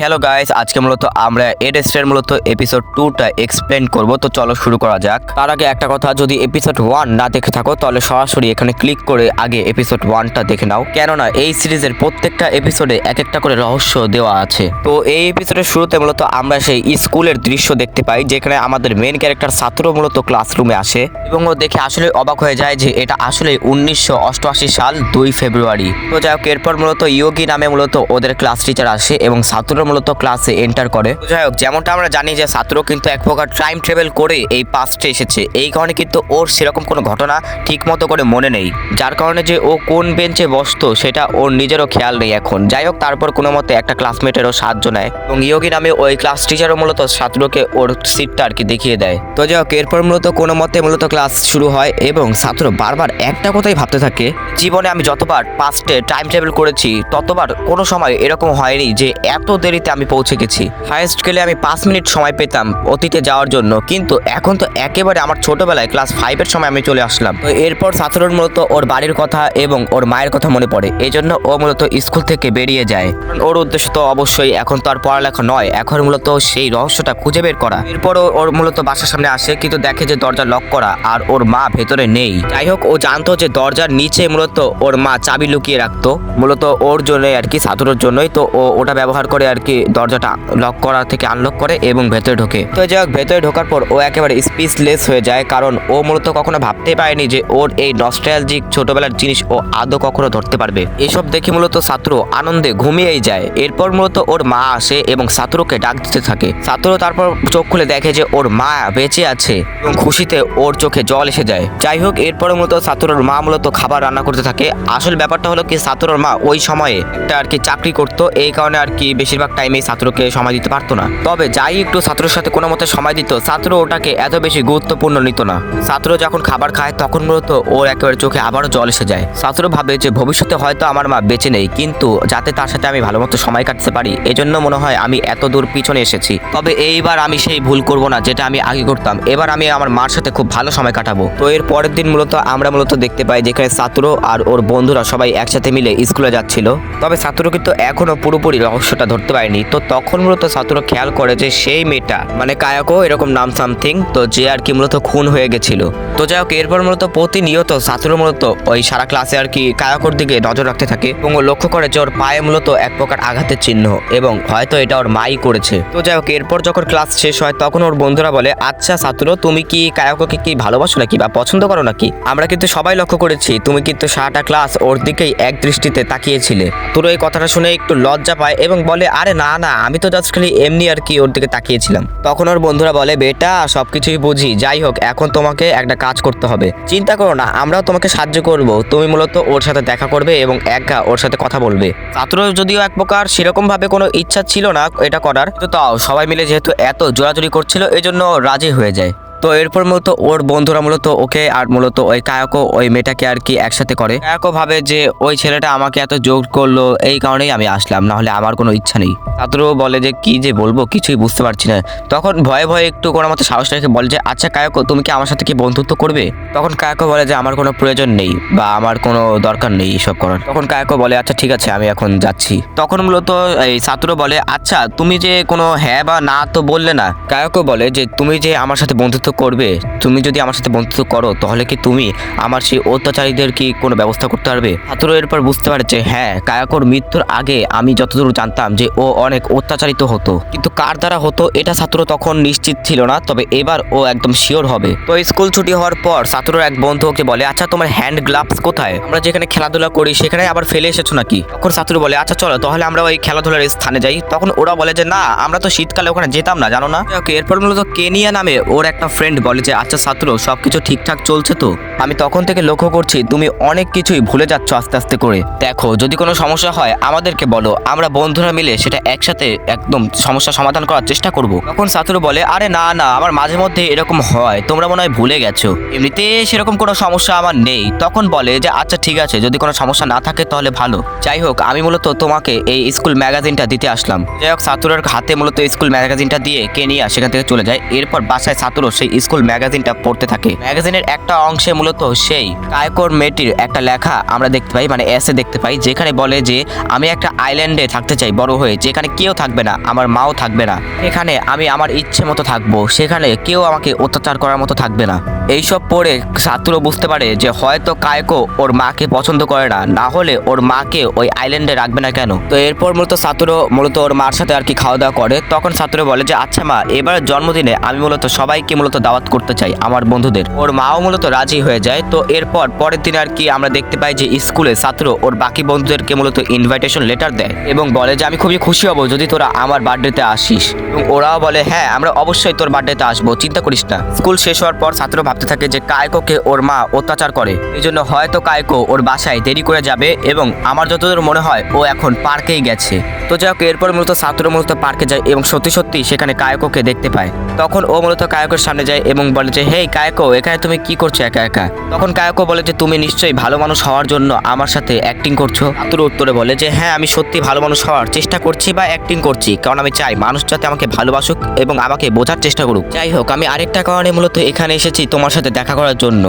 Hello guys, আজকে মূলত আমরা এডেস্টের মূলত এপিসোড 2টা এক্সপ্লেন করব। তো চলো শুরু করা যাক। তার আগে একটা কথা, যদি এপিসোড 1 না দেখে থাকো তাহলে সরাসরি এখানে ক্লিক করে আগে এপিসোড 1টা দেখে নাও, কেননা এই সিরিজের প্রত্যেকটা এপিসোডে এক একটা করে রহস্য দেওয়া আছে। তো এই এপিসোডের শুরুতে মূলত আমরা সেই স্কুলের দৃশ্য দেখতে পাই, যেখানে আমাদের মেন ক্যারেক্টার ছাত্র মূলত ক্লাসরুমে আসে এবং ও দেখে আসলে অবাক হয়ে যায় যে এটা আসলে 1988 সাল 2 ফেব্রুয়ারি। তো যাই হোক, এরপর মূলত ইয়োগি নামে মূলত ওদের ক্লাস টিচার আসে এবং ছাত্র মূলত ক্লাসে এন্টার করে। যাই হোক, যেমনটা আমরা জানি যে ছাত্র কিন্তু এক প্রকার টাইম ট্রাভেল করে এই পাস্টে এসেছে, এই কারণে কিন্তু ওর সেরকম কোনো ঘটনা ঠিক মতো করে মনে নেই, যার কারণে যে ও কোন বেঞ্চে বসতো সেটা ওর নিজেরও খেয়াল নেই এখন। যাই হোক, তারপর কোনো মতে একটা ক্লাসমেটেরও সাহায্য নেয় এবং ইয়োগি নামে ওই ক্লাস টিচারও মূলত ছাত্রকে ওর সিটটা আর কি দেখিয়ে দেয়। তো যাই হোক, এরপর মূলত কোনো মতে মূলত ক্লাস শুরু হয় এবং ছাত্র বারবার একটা কথাই ভাবতে থাকে, জীবনে আমি যতবার পাস্টে টাইম ট্রাভেল করেছি ততবার কোনো সময় এরকম হয়নি যে এত দেরিতে আমি পৌঁছে গেছি। হাইয়েস্ট গেলে আমি 5 মিনিট সময় পেতাম অতীতে যাওয়ার জন্য, কিন্তু এখন তো একেবারে আমার ছোটবেলায় ক্লাস 5-এর সময় আমি চলে আসলাম। তো এরপর ছাত্রর মূলত ওর বাড়ির কথা এবং ওর মায়ের কথা মনে পড়ে, এই জন্য ও মূলত স্কুল থেকে বেরিয়ে যায়। ওর উদ্দেশ্য তো অবশ্যই এখন তো আর পড়ালেখা নয়, এখন মূলত সেই রহস্যটা খুঁজে বের করা। এরপর ওর মূলত বাসার সামনে আসে, কিন্তু দেখে যে দরজা লক করা আর ওর মা ভেতরে নেই। যাই হোক, ও জানতো যে দরজার নিচে মূলত ওর মা চাবি লুকিয়ে রাখতো, মূলত ওর জন্যই আর কি, ছাত্রর জন্যই। তো ও ওটা ব্যবহার করে আর কি দরজাটা লক করা থেকে আনলক করে এবং ভেতরে ঢোকে। তো যাই হোক, ভেতরে ঢোকার পর ও একেবারে স্পিচলেস হয়ে যায়, কারণ ও মূলত কখনো ভাবতে পারেনি যে ওর এই নস্টালজিক ছোটবেলার জিনিস ও আদৌ কখনো ধরতে পারবে। এসব দেখে মূলত ছাত্র আনন্দে ঘুমিয়েই যায়। এরপর মূলত ওর মা আসে এবং ছাত্রকে ডাক দিতে থাকে। ছাত্র তারপর চোখ খুলে দেখে যে ওর মা বেঁচে আছে এবং খুশিতে ওর চোখে জল এসে যায়। যাই হোক, এরপর মূলত ছাত্রর মা মূলত খাবার রান্না করতে থাকে। আসল ব্যাপারটা হলো কি, ছাত্রর মা ওই সময়ে একটা আর কি চাকরি করতো, এই কারণে আর কি বেশিরভাগ টাইমেই ছাত্রকে সময় দিতে পারতো না। তবে যাই একটু ছাত্রের সাথে কোনো মতে সময় দিত, ছাত্র ওটাকে এত বেশি গুরুত্বপূর্ণ নিত না। ছাত্র যখন খাবার খায় তখন মূলত ওর একেবারে চোখে আবারও জল এসে যায়। ছাত্র ভাবে যে ভবিষ্যতে হয়তো আমার মা বেঁচে নেই, কিন্তু যাতে তার সাথে আমি ভালো মতো সময় কাটতে পারি এজন্য মনে হয় আমি এত দূর পিছনে এসেছি। তবে এইবার আমি সেই ভুল করব না যেটা আমি আগে করতাম, এবার আমি আমার মার সাথে খুব ভালো সময় কাটাবো। তো এর পরের দিন মূলত আমরা মূলত দেখতে পাই যেখানে ছাত্র আর ওর বন্ধুরা সবাই একসাথে মিলে স্কুলে যাচ্ছিল। তবে ছাত্র কিন্তু এখনো পুরোপুরি রহস্যটা ধরতে পারেনি। তো তখন মূলত ছাত্র খেয়াল করে যে সেই মেয়েটা মানে কায়াকো এরকম নাম সামথিং, তো যে আর কি মূলত খুন হয়ে গেছিল। তো যাই হোক, এরপর মূলত প্রতিনিয়ত ছাত্র মূলত ওই সারা ক্লাসে আর কি কায়াকোর দিকে নজর রাখতে থাকে এবং ও লক্ষ্য করে যে ওর পায়ে মূলত এক প্রকার আঘাতের চিহ্ন এবং হয়তো এটা ওর মাই করেছে। তো যাই হোক, এরপর যখন ক্লাস শেষ হয় তখন ওর বন্ধুরা বলে, আচ্ছা ছাত্র, তুমি কি কায়াকোকে কি ভালোবাসো নাকি বা পছন্দ করো নাকি? আমরা কিন্তু সবাই লক্ষ্য করেছি তুমি কিন্তু সারাটা ক্লাস ওর দিকেই এক দৃষ্টিতে তাকিয়েছিলে। তোর এই কথাটা শুনে একটু লজ্জা পায় এবং বলে, আরে না না, আমি তো জাস্ট খালি এমনি আর কি ওর দিকে তাকিয়েছিলাম। তখন ওর বন্ধুরা বলে, বেটা সবকিছুই বুঝি, যাই হোক এখন তোমাকে একটা কাজ করতে হবে, চিন্তা করো না, আমরাও তোমাকে সাহায্য করব। তুমি মূলত ওর সাথে দেখা করবে এবং একা ওর সাথে কথা বলবে। ছাত্র যদিও এক প্রকার সেরকম ভাবে কোনো ইচ্ছা ছিল না এটা করার, তো তাও সবাই মিলে যেহেতু এত জোরাজুরি করছিল এই জন্য রাজি হয়ে যায়। তো এরপর মূলত ওর বন্ধুরা মূলত ওকে আর মূলত ওই কায়াকো ওই মেয়েটাকে আর কি একসাথে করে। কায়াকো ভাবে যে ওই ছেলেটা আমাকে এত জোর করলো, এই কারণেই আমি আসলাম, না হলে আমার কোনো ইচ্ছা নেই। ছাত্র বলে যে কি যে বলবো কিছুই বুঝতে পারছি না। তখন ভয়ে ভয়ে একটু কোনো মতো সাহস রেখে বলে যে, আচ্ছা কায়াকো, তুমি কি আমার সাথে কি বন্ধুত্ব করবে? তখন কায়াকো বলে যে আমার কোনো প্রয়োজন নেই বা আমার কোনো দরকার নেই এসব করার। তখন কায়াকো বলে, আচ্ছা ঠিক আছে, আমি এখন যাচ্ছি। তখন মূলত এই ছাত্র বলে, আচ্ছা তুমি যে কোনো হ্যাঁ বা না তো বললে না। কায়াকো বলে যে তুমি যে আমার সাথে বন্ধুত্ব করবে, তুমি যদি আমার সাথে বন্ধুত্ব করো তাহলে কি তুমি আমার সেই অত্যাচারীদের কি কোনো ব্যবস্থা করতে পারবে? ছাত্র এরপর বুঝতে পারে যে হ্যাঁ, কায়াকোর মৃত্যুর আগে আমি যতদূর জানতাম যে ও অনেক অত্যাচারিত হতো, কিন্তু কার দ্বারা হতো এটা ছাত্র তখন নিশ্চিত ছিল না, তবে এবার ও একদম শিওর হবে। তো স্কুল ছুটি হওয়ার পর ছাত্রর এক বন্ধু ওকে বলে, আচ্ছা তোমার হ্যান্ড গ্লাভস কোথায়? আমরা যেখানে খেলাধুলা করি সেখানে আবার ফেলে এসেছো নাকি? তখন ছাত্র বলে, আচ্ছা চলো তাহলে আমরা ওই খেলাধুলার স্থানে যাই। তখন ওরা বলে যে না, আমরা তো শীতকালে ওখানে যেতাম না, জানো না। এরপর মূলত কেনিয়া নামে ওর একটা ফ্রেন্ড বলে যে, আচ্ছা ছাত্র, সবকিছু ঠিকঠাক চলছে তো? আমি তখন থেকে লক্ষ্য করছি তুমি অনেক কিছুই ভুলে যাচ্ছ আস্তে আস্তে করে। দেখো, যদি কোনো সমস্যা হয় আমাদেরকে বলো, আমরা বন্ধুরা মিলে সেটা একসাথে একদম সমস্যা সমাধান করার চেষ্টা করব। তখন ছাত্র বলে, আরে না না, আমার মাঝে মধ্যে এরকম হয়, তোমরা মনে হয় ভুলে গেছো, এমনিতে সেরকম কোনো সমস্যা আমার নেই। তখন বলে যে আচ্ছা ঠিক আছে, যদি কোনো সমস্যা না থাকে তাহলে ভালো। যাই হোক, আমি মূলত তোমাকে এই স্কুল ম্যাগাজিনটা দিতে আসলাম। যাই হোক, ছাত্রের হাতে মূলত স্কুল ম্যাগাজিনটা দিয়ে কেনিয়া সেখান থেকে চলে যায়। এরপর বাসায় ছাত্র সেই সেই স্কুল ম্যাগাজিনটা পড়তে থাকে। ম্যাগাজিনের একটা অংশে মূলত সেই কায়কোর মেয়েটির একটা লেখা আমরা দেখতে পাই, মানে এসে দেখতে পাই, যেখানে বলে যে আমি একটা আইল্যান্ডে থাকতে চাই বড় হয়ে, যেখানে কেউ থাকবে না, আমার মাও থাকবে না, এখানে আমি আমার ইচ্ছে মতো থাকবো, সেখানে কেউ আমাকে অত্যাচার করার মতো থাকবে না। এইসব পড়ে সাতুরো বুঝতে পারে যে হয়তো কায়কো ওর মাকে পছন্দ করে না, না হলে ওর মাকে ওই আইল্যান্ডে রাখবে না কেন। তো এরপর মূলত সাতুরো মূলত ওর মার সাথে আর কি খাওয়া দাওয়া করে। তখন সাতুরো বলে যে আচ্ছা মা, এবার জন্মদিনে আমি মূলত সবাইকে মূলত দাওয়াত করতে চাই, আমার বন্ধুদের। ওর মাও মূলত রাজি হয়ে যায়। তো এরপর পরের দিন আর কি আমরা দেখতে পাই যে স্কুলে সাতুরো ওর বাকি বন্ধুদেরকে মূলত ইনভাইটেশন লেটার দেয় এবং বলে যে আমি খুবই খুশি হব যদি তোরা আমার বার্থডেতে আসিস। এবং ওরাও বলে হ্যাঁ আমরা অবশ্যই তোর বার্থডেতে আসবো, চিন্তা করিস না। স্কুল শেষ হওয়ার পর সাতুরো ভাবতে থাকে যে কায়কোকে ওর মা অত্যাচার করে, এই জন্য হয়তো কায়কো ওর বাসায় দেরি করে যাবে এবং আমার যতদূর মনে হয় ও এখন পার্কেই গেছে। তো যাই হোক, এরপর মূলত সাতুরো মূলত পার্কে যায় এবং সত্যি সত্যি সেখানে কায়কোকে দেখতে পায়। তখন ও মূলত কায়কোর সামনে যায় এবং বলে যে হেই কায়কো, এখানে তুমি কি করছো একা একা? তখন কায়কো বলে যে তুমি নিশ্চয়ই ভালো মানুষ হওয়ার জন্য আমার সাথে অ্যাক্টিং করছো। সাতুরো উত্তরে বলে যে হ্যাঁ আমি সত্যি ভালো মানুষ হওয়ার চেষ্টা করছি বা অ্যাক্টিং করছি, কারণ আমি চাই মানুষ যাতে আমাকে ভালোবাসুক এবং আমাকে বোঝার চেষ্টা করুক। যাই হোক, আমি আরেকটা কারণে মূলত এখানে এসেছি তোমার সাথে দেখা করার জন্য।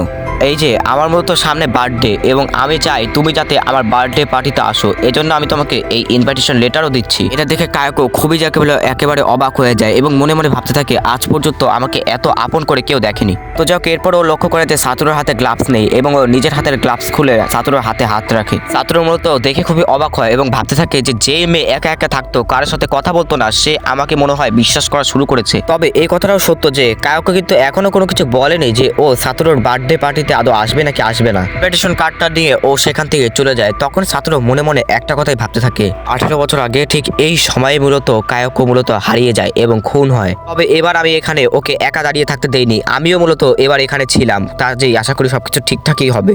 এই যে আমার মূলত সামনে বার্থডে এবং আমি চাই তুমি যাতে আমার বার্থডে পার্টিতে আসো, এজন্য আমি তোমাকে এই ইনভাইটেশন লেটারও দিচ্ছি। এটা দেখে কায়কো খুবই যাকে বলে একেবারে অবাক হয়ে যায় এবং মনে মনে ভাবতে থাকে আজ পর্যন্ত আমাকে এত আপন করে কেউ দেখেনি। তো যাক, এরপর ও লক্ষ্য করে যে সাতুরোর হাতে গ্লাভস নেই এবং ও নিজের হাতের গ্লাভস খুলে সাতুরোর হাতে হাত রাখে। সাতুরো মূলত দেখে খুবই অবাক হয় এবং ভাবতে থাকে যে যে মেয়ে একা একা থাকতো, কারোর সাথে কথা বলতো না, সে আমাকে মনে হয় বিশ্বাস করা শুরু করেছে। তবে এই কথাটাও সত্য যে কায়কো কিন্তু এখনো কোনো কিছু বলেনি যে ও সাতুরোর বার্থডে পার্টিতে আদৌ আসবে নাকি আসবে না। ইনভাইটেশন কার্ডটা নিয়ে ও সেখান থেকে চলে যায়। তখন সাতুরো মনে মনে একটা কথাই ভাবতে থাকে, 18 বছর আগে ঠিক এই সময়ে মূলত কায়কো মূলত হারিয়ে যায় এবং খুন হয়। তবে এবার আমি এখানে ওকে একা দাঁড়িয়ে থাকতে দেইনি, আমিও মূলত এবার এখানে ছিলাম, তা যেই আশা করি সবকিছু ঠিকঠাকই হবে।